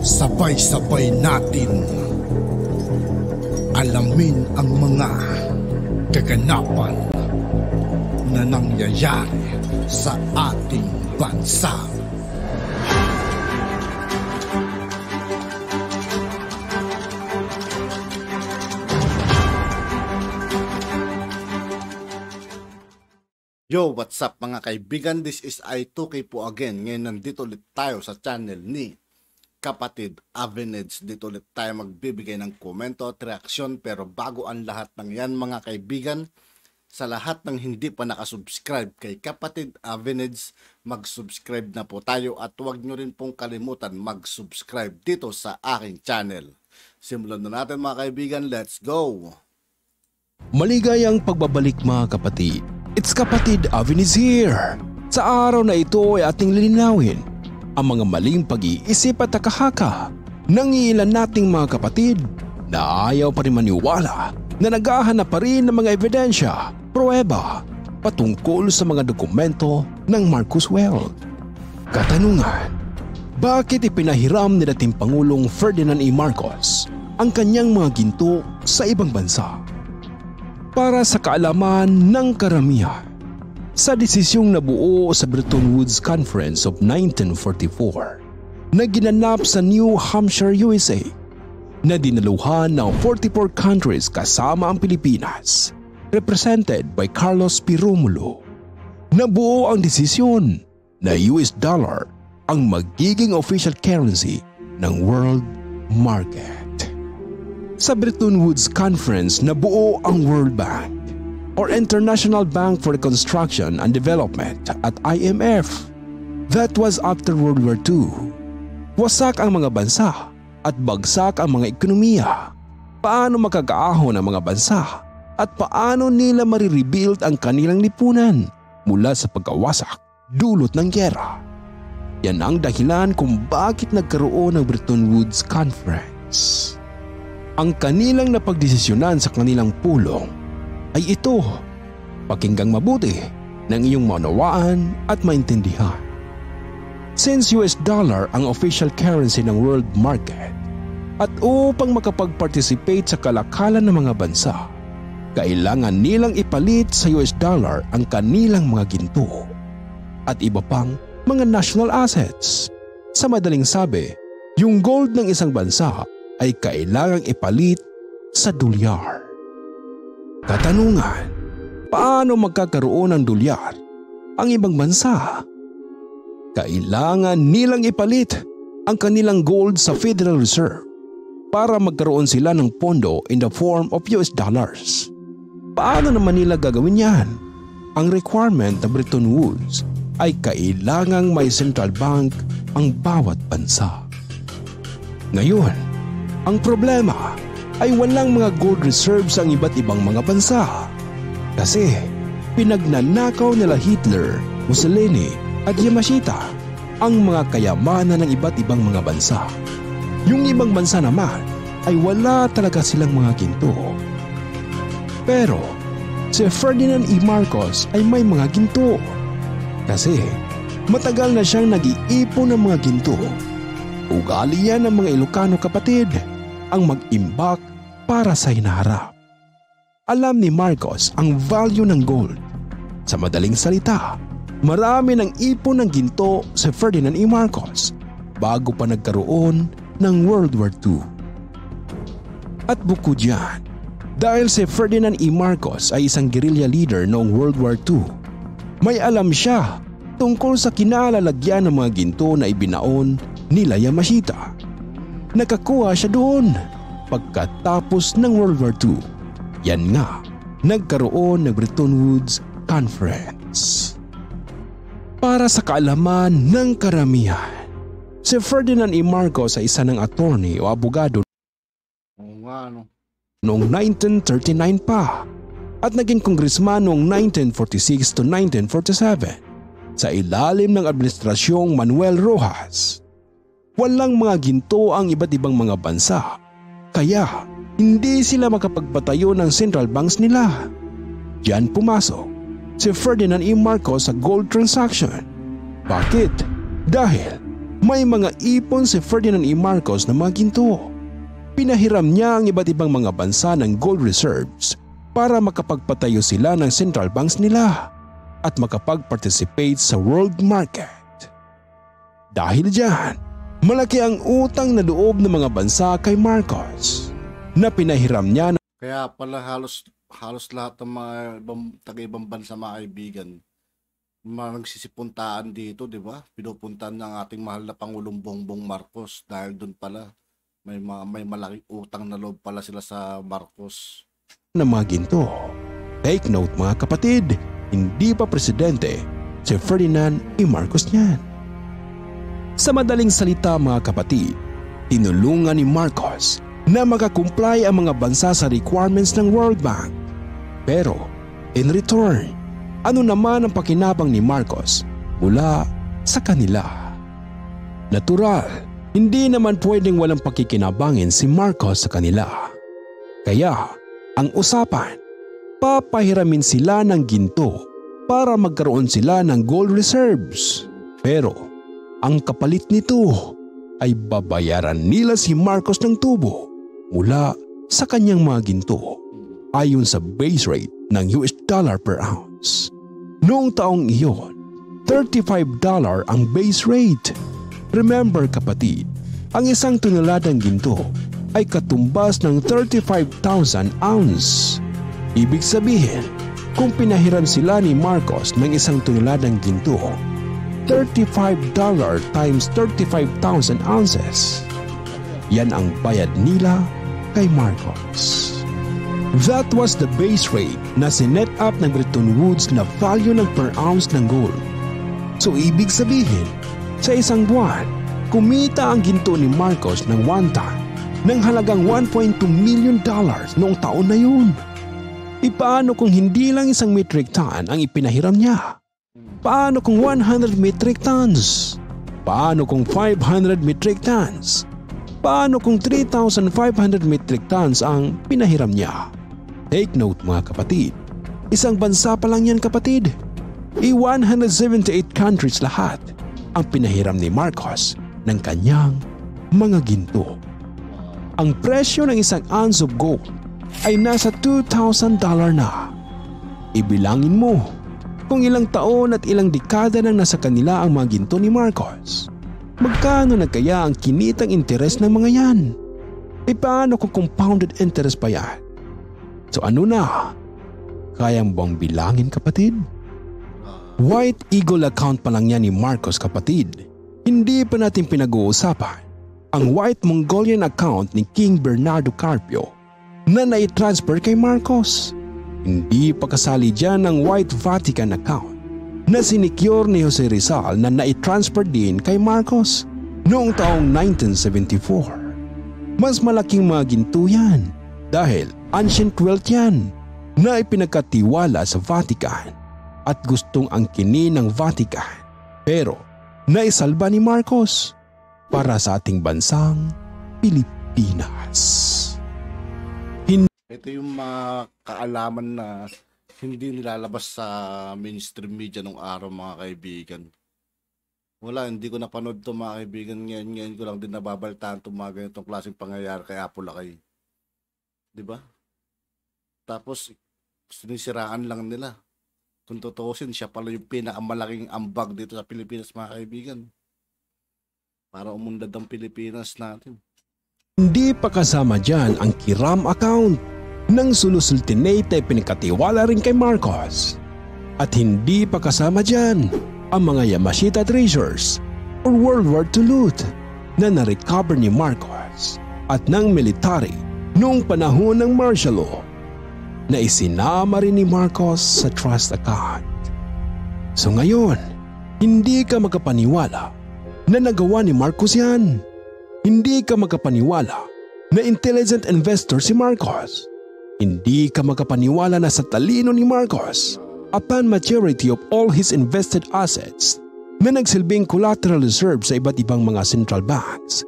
Sabay-sabay natin alamin ang mga kaganapan na nangyayari sa ating bansa. Yo, what's up mga kaibigan? This is I2K po again. Ngayon nandito ulit tayo sa channel ni Kapatid Aveneds. Dito ulit tayo magbibigay ng komento at reaksyon. Pero bago ang lahat ng yan mga kaibigan, sa lahat ng hindi pa nakasubscribe kay Kapatid Aveneds, mag-subscribe na po tayo at huwag nyo rin pong kalimutan mag-subscribe dito sa aking channel. Simulan na natin mga kaibigan, let's go! Maligayang pagbabalik mga kapatid. It's Kapatid Aveneds here. Sa araw na ito ay ating lilinawin ang mga maling pag-iisip at takahaka ng ilan nating mga kapatid na ayaw pa rin maniwala na naghahanap pa rin ng mga ebidensya, pruweba patungkol sa mga dokumento ng Marcos Wealth. Katanungan, bakit ipinahiram ni dating Pangulong Ferdinand E. Marcos ang kanyang mga ginto sa ibang bansa? Para sa kaalaman ng karamihan, sa desisyong nabuo sa Bretton Woods Conference of 1944 na ginanap sa New Hampshire, USA, na dinaluhan ng 44 countries kasama ang Pilipinas, represented by Carlos P. Romulo, nabuo ang desisyon na US dollar ang magiging official currency ng world market. Sa Bretton Woods Conference nabuo ang World Bank or International Bank for Reconstruction and Development at IMF. That was after World War II. Wasak ang mga bansa at bagsak ang mga ekonomiya. Paano makakaahon ang mga bansa at paano nila marirebuild ang kanilang lipunan mula sa pagkawasak dulot ng gyera? Yan ang dahilan kung bakit nagkaroon ng Bretton Woods Conference. Ang kanilang napagdesisyonan sa kanilang pulong ay ito. Pakinggang mabuti ng iyong maunawaan at maintindihan. Since US dollar ang official currency ng world market at upang makapag-participate sa kalakalan ng mga bansa, kailangan nilang ipalit sa US dollar ang kanilang mga ginto at iba pang mga national assets. Sa madaling sabi, yung gold ng isang bansa ay kailangang ipalit sa dolyar. Katanungan, paano magkakaroon ng dolyar ang ibang bansa? Kailangan nilang ipalit ang kanilang gold sa Federal Reserve para magkaroon sila ng pondo in the form of US dollars. Paano naman nila gagawin yan? Ang requirement ng Bretton Woods ay kailangang may central bank ang bawat bansa. Ngayon, ang problema ay walang mga gold reserves ang iba't ibang mga bansa kasi pinagnanakaw nila Hitler, Mussolini at Yamashita ang mga kayamanan ng iba't ibang mga bansa. Yung ibang bansa naman ay wala talaga silang mga ginto. Pero si Ferdinand E. Marcos ay may mga ginto kasi matagal na siyang nag-iipon ng mga ginto. Ugali yan ng mga Ilocano kapatid ang mag-imbak para sa hinaharap. Alam ni Marcos ang value ng gold. Sa madaling salita, marami ng ipon ng ginto si Ferdinand E. Marcos bago pa nagkaroon ng World War II. At bukod yan, dahil si Ferdinand E. Marcos ay isang guerrilla leader noong World War II, may alam siya tungkol sa kinalalagyan ng mga ginto na ibinaon nila Yamashita. Nakakuha siya doon pagkatapos ng World War II. Yan nga, nagkaroon ng Bretton Woods Conference. Para sa kaalaman ng karamihan, si Ferdinand E. Marcos ay isa ng attorney o abogado noong 1939 pa at naging congressman noong 1946 to 1947 sa ilalim ng administrasyong Manuel Rojas. Walang mga ginto ang iba't ibang mga bansa, kaya hindi sila makapagpatayo ng central banks nila. Diyan pumasok si Ferdinand E. Marcos sa gold transaction. Bakit? Dahil may mga ipon si Ferdinand E. Marcos na mga ginto. Pinahiram niya ang iba't ibang mga bansa ng gold reserves para makapagpatayo sila ng central banks nila at makapag-participate sa world market. Dahil diyan, malaki ang utang na loob ng mga bansa kay Marcos na pinahiram niya. Kaya pala halos lahat ng mga taga-ibang bansa, mga kaibigan, nagsisipuntaan dito, di ba? Pinupuntahan ng ating mahal na Pangulong Bongbong Marcos dahil doon pala may malaking utang na loob pala sila sa Marcos. Na mga ginto. Take note mga kapatid, hindi pa presidente si Ferdinand E. Marcos niyan. Sa madaling salita mga kapatid, tinulungan ni Marcos na makakumply ang mga bansa sa requirements ng World Bank. Pero in return, ano naman ang pakinabang ni Marcos mula sa kanila? Natural, hindi naman pwedeng walang pakikinabangin si Marcos sa kanila. Kaya ang usapan, papahiramin sila ng ginto para magkaroon sila ng gold reserves. Pero ang kapalit nito ay babayaran nila si Marcos ng tubo mula sa kanyang mga ginto ayon sa base rate ng US dollar per ounce. Noong taong iyon, $35 ang base rate. Remember kapatid, ang isang toneladang ginto ay katumbas ng 35,000 ounce. Ibig sabihin, kung pinahiram sila ni Marcos ng isang toneladang ginto, $35 times 35,000 ounces. Yan ang bayad nila kay Marcos. That was the base rate na sinet up ng Bretton Woods na value ng per ounce ng gold. So ibig sabihin, sa isang buwan, kumita ang ginto ni Marcos ng one time ng halagang $1.2 million noong taon na yun. Paano kung hindi lang isang metric ton ang ipinahiram niya? Paano kung 100 metric tons? Paano kung 500 metric tons? Paano kung 3,500 metric tons ang pinahiram niya? Take note mga kapatid, isang bansa pa lang yan kapatid. 178 countries lahat ang pinahiram ni Marcos ng kanyang mga ginto. Ang presyo ng isang ounce of gold ay nasa $2,000 na. Ibilangin mo kung ilang taon at ilang dekada nang nasa kanila ang mga ginto ni Marcos. Magkano na kaya ang kinitang interes ng mga yan? Paano kung compounded interest pa yan? So ano na? Kayang bang bilangin kapatid? White Eagle account pa lang yan ni Marcos kapatid. Hindi pa natin pinag-uusapan ang White Mongolian account ni King Bernardo Carpio na nai-transfer kay Marcos. Hindi pa kasali dyan ang White Vatican account na sinicure ni Jose Rizal na nai-transfer din kay Marcos noong taong 1974. Mas malaking mga ginto yan dahil ancient wealth yan na ipinagkatiwala sa Vatican at gustong angkinin ng Vatican pero naisalba ni Marcos para sa ating bansang Pilipinas. Ito yung mga kaalaman na hindi nilalabas sa mainstream media nung araw mga kaibigan. Wala, hindi ko napanood to mga kaibigan. Ngayon ko lang din nababaltaan itong mga ganitong klaseng pangyayari kay Apolacay. Diba? Tapos sinisiraan lang nila. Kung tutuusin, siya pala yung pinakamalaking ambag dito sa Pilipinas mga kaibigan. Para umundad ang Pilipinas natin. Hindi pa kasama dyan ang Kiram account ng sulusultinate na pinakatiwala rin kay Marcos. At hindi pa kasama dyan ang mga Yamashita treasures or World War II loot na na-recover ni Marcos at ng military noong panahon ng martial law na isinama rin ni Marcos sa trust account. So ngayon, hindi ka makapaniwala na nagawa ni Marcos yan. Hindi ka makapaniwala na intelligent investor si Marcos. Hindi ka makapaniwala na sa talino ni Marcos, upon maturity of all his invested assets na nagsilbing collateral reserve sa iba't ibang mga central banks,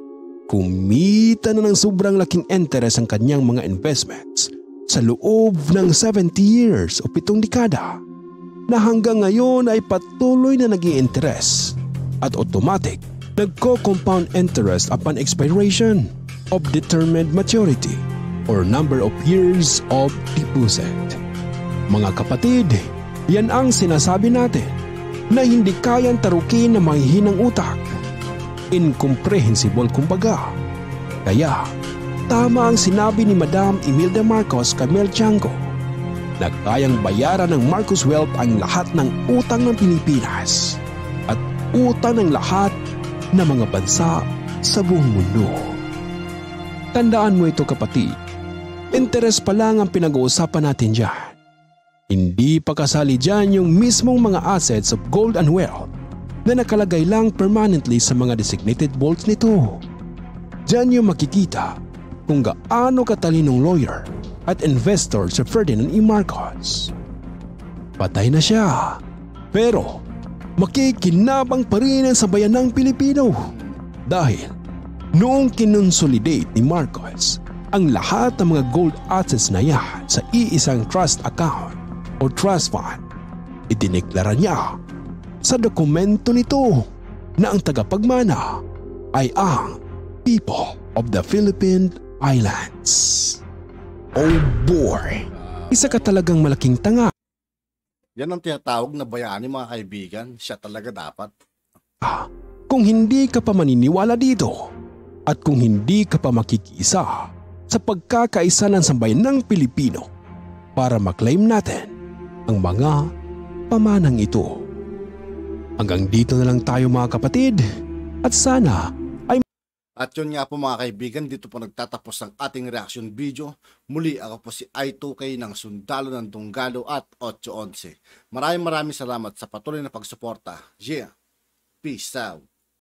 kumita na ng sobrang laking interest ang kanyang mga investments sa loob ng 70 years o 7 dekada na hanggang ngayon ay patuloy na naging interest at automatic nagko-compound interest upon expiration of determined maturity or number of years of deposit. Mga kapatid, yan ang sinasabi natin na hindi kayang tarukin ng mahihinang utak. Incomprehensible kumbaga. Kaya, tama ang sinabi ni Madam Imelda Marcos kay Mel Tiangco na kayang bayaran ng Marcos Wealth ang lahat ng utang ng Pilipinas at utang ng lahat ng mga bansa sa buong mundo. Tandaan mo ito kapatid, interes pa lang ang pinag-uusapan natin dyan. Hindi pa kasali dyan yung mismong mga assets of gold and wealth na nakalagay lang permanently sa mga designated vaults nito. Dyan yung makikita kung gaano katalinong lawyer at investor si Ferdinand E. Marcos. Patay na siya, pero makikinabang pa rin ang sambayanang Pilipino dahil noong kinonsolidate ni Marcos ang lahat ng mga gold assets na yan sa iisang trust account o trust fund, idineklara niya sa dokumento nito na ang tagapagmana ay ang people of the Philippine Islands. Oh boy, isa ka talagang malaking tanga. Yan ang tinatawag na bayani mga kaibigan. Siya talaga dapat. Kung hindi ka pa maniniwala dito at kung hindi ka pa makikiisa sa pagkakaisa ng sambayanang Pilipino para maklaim natin ang mga pamanang ito. Hanggang dito na lang tayo mga kapatid at sana ay... At yun nga po mga kaibigan, dito po nagtatapos ang ating reaction video. Muli ako po si I2K ng Sundalo ng Dunggalo at 811. Maraming salamat sa patuloy na pagsuporta. Yeah, peace out.